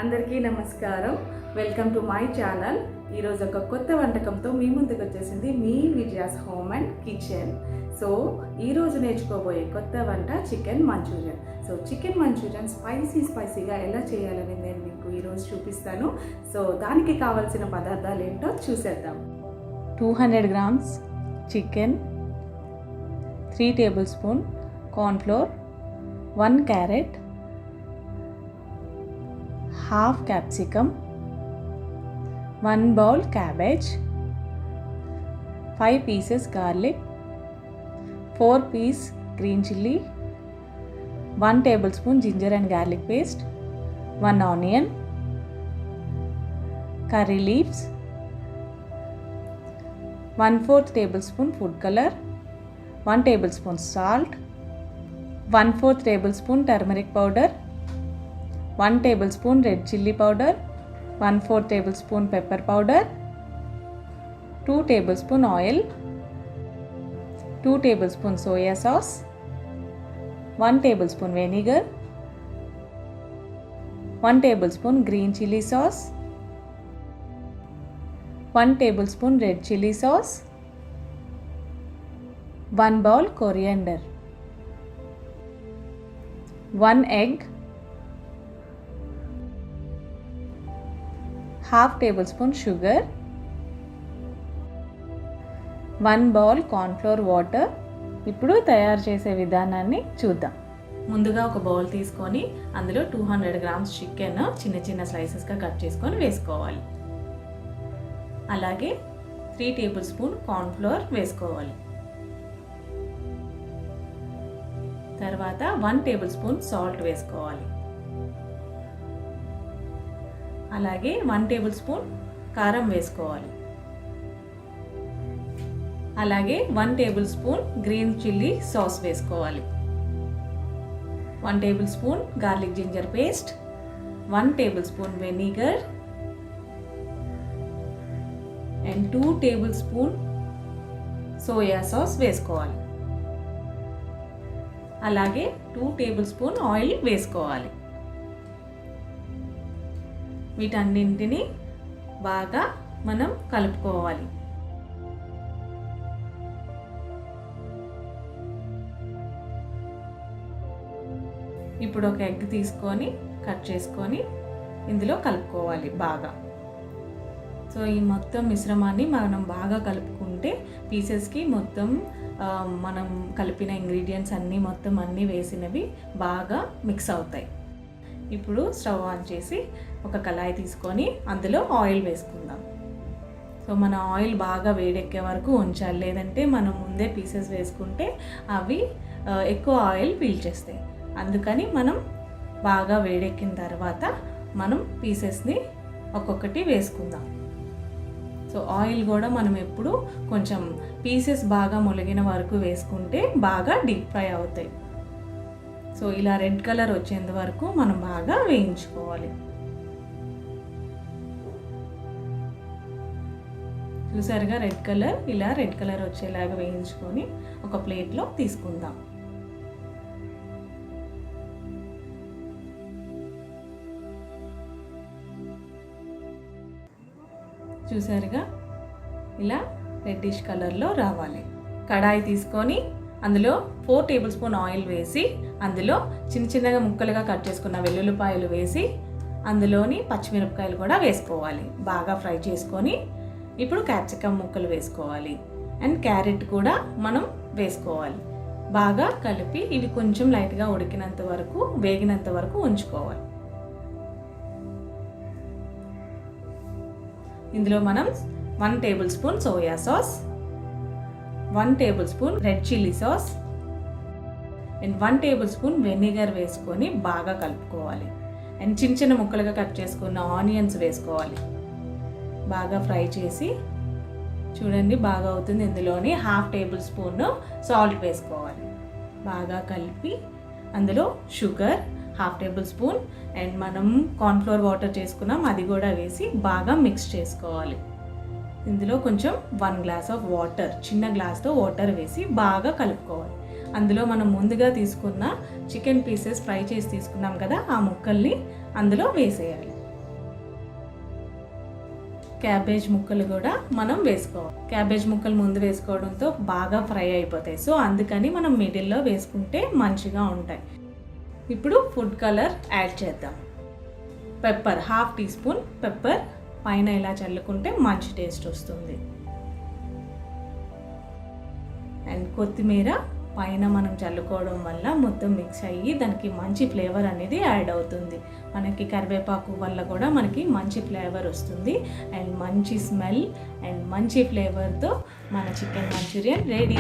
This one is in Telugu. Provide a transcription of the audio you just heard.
అందరికీ నమస్కారం. Welcome to my channel. ఈరోజు ఒక కొత్త వంటకంతో మీ ముందుకు వచ్చేసింది మీ Vijaya's home and kitchen. So ఈరోజు నేర్చుకోబోయే కొత్త వంట chicken Manchurian. So chicken Manchurian స్పైసీగా ఎలా చేయాలని నేను మీకు ఈరోజు చూపిస్తాను. సో దానికి కావాల్సిన పదార్థాలు ఏంటో చూసేద్దాం. 200 grams chicken, 3 tablespoon cornflour, 1 carrot, half capsicum, 1 bowl cabbage, 5 pieces garlic, 4 piece green chilli, 1 tablespoon ginger and garlic paste, 1 onion, curry leaves, 1/4 tablespoon food color, 1 tablespoon salt, 1/4 tablespoon turmeric powder, 1 tablespoon red chilli powder, 1/4 tablespoon pepper powder, 2 tablespoon oil, 2 tablespoon soya sauce, 1 tablespoon vinegar, 1 tablespoon green chilli sauce, 1 tablespoon red chilli sauce, 1 bowl coriander, 1 egg, half tablespoon sugar, 1 bowl cornflour water. ఇప్పుడు తయారు చేసే విధానాన్ని చూద్దాం. ముందుగా ఒక బౌల్ తీసుకొని అందులో 200 grams చికెన్ చిన్న చిన్న స్లైసెస్గా కట్ చేసుకొని వేసుకోవాలి. అలాగే 3 tablespoon కార్న్ఫ్లోర్ వేసుకోవాలి. తర్వాత 1 tablespoon సాల్ట్ వేసుకోవాలి. అలాగే 1 tablespoon కారం వేసుకోవాలి. అలాగే 1 tablespoon గ్రీన్ చిల్లీ సాస్ వేసుకోవాలి. 1 tablespoon garlic ginger paste, 1 tablespoon vinegar and 2 tablespoon soya sauce వేసుకోవాలి. అలాగే 2 tablespoon ఆయిల్ వేసుకోవాలి. వీటన్నింటినీ బాగా మనం కలుపుకోవాలి. ఇప్పుడు ఒక ఎగ్ తీసుకొని కట్ చేసుకొని ఇందులో కలుపుకోవాలి బాగా. సో ఈ మొత్తం మిశ్రమాన్ని మనం బాగా కలుపుకుంటే పీసెస్కి మొత్తం మనం కలిపిన ఇంగ్రీడియంట్స్ అన్నీ వేసినవి బాగా మిక్స్ అవుతాయి. ఇప్పుడు స్టవ్ ఆన్ చేసి ఒక కళాయి తీసుకొని అందులో ఆయిల్ వేసుకుందాం. సో మన ఆయిల్ బాగా వేడెక్కే వరకు ఉంచాలి, లేదంటే మనం ముందే పీసెస్ వేసుకుంటే అవి ఎక్కువ ఆయిల్ పీల్చేస్తాయి. అందుకని మనం బాగా వేడెక్కిన తర్వాత మనం పీసెస్ని ఒక్కొక్కటి వేసుకుందాం. సో ఆయిల్ కూడా మనం ఎప్పుడు కొంచెం పీసెస్ బాగా మొలిగిన వరకు వేసుకుంటే బాగా డీప్ ఫ్రై అవుతాయి. సో ఇలా రెడ్ కలర్ వచ్చేంత వరకు మనం బాగా వేయించుకోవాలి. చూసారుగా రెడ్ కలర్ వచ్చేలాగా వేయించుకొని ఒక ప్లేట్లో తీసుకుందాం. చూసారుగా ఇలా రెడ్డిష్ కలర్లో రావాలి. కడాయి తీసుకొని అందులో 4 tablespoon ఆయిల్ వేసి అందులో చిన్నగా ముక్కలుగా కట్ చేసుకున్న వెల్లుల్లిపాయలు వేసి అందులోని పచ్చిమిరపకాయలు కూడా వేసుకోవాలి. బాగా ఫ్రై చేసుకొని ఇప్పుడు క్యాప్సికమ్ ముక్కలు వేసుకోవాలి అండ్ క్యారెట్ కూడా మనం వేసుకోవాలి. బాగా కలిపి ఇవి కొంచెం లైట్గా వేగినంత వరకు ఉంచుకోవాలి. ఇందులో మనం 1 tablespoon soya sauce, 1 tablespoon red chilli sauce and 1 tablespoon vinegar వేసుకొని బాగా కలుపుకోవాలి. అండ్ చిన్న ముక్కలుగా కట్ చేసుకున్న ఆనియన్స్ వేసుకోవాలి. బాగా ఫ్రై చేసి చూడండి బాగా అవుతుంది. ఇందులోని 1/2 tablespoon సాల్ట్ వేసుకోవాలి. బాగా కలిపి అందులో షుగర్ 1/2 tablespoon అండ్ మనం కార్న్ఫ్లోర్ వాటర్ చేసుకున్నాం అది కూడా వేసి బాగా మిక్స్ చేసుకోవాలి. ఇందులో కొంచెం 1 glass ఆఫ్ వాటర్, చిన్న గ్లాస్తో వాటర్ వేసి బాగా కలుపుకోవాలి. అందులో మనం ముందుగా తీసుకున్న చికెన్ పీసెస్ ఫ్రై చేసి తీసుకున్నాం కదా, ఆ ముక్కల్ని అందులో వేసేయాలి. క్యాబేజ్ ముక్కలు కూడా మనం వేసుకోవాలి. క్యాబేజ్ ముక్కలు ముందు వేసుకోవడంతో బాగా ఫ్రై అయిపోతాయి. సో అందుకని మనం మిడిల్లో వేసుకుంటే మంచిగా ఉంటాయి. ఇప్పుడు ఫుడ్ కలర్ యాడ్ చేద్దాం. పెప్పర్, 1/2 టీ స్పూన్ పెప్పర్ పైన ఇలా చల్లుకుంటే మంచి టేస్ట్ వస్తుంది. అండ్ కొత్తిమీర పైన మనం చల్లుకోవడం వల్ల మొత్తం మిక్స్ అయ్యి దానికి మంచి ఫ్లేవర్ అనేది యాడ్ అవుతుంది. మనకి కరివేపాకు వల్ల కూడా మనకి మంచి ఫ్లేవర్ వస్తుంది అండ్ మంచి స్మెల్ అండ్ మంచి ఫ్లేవర్తో మన చికెన్ మంచూరియన్ రెడీ.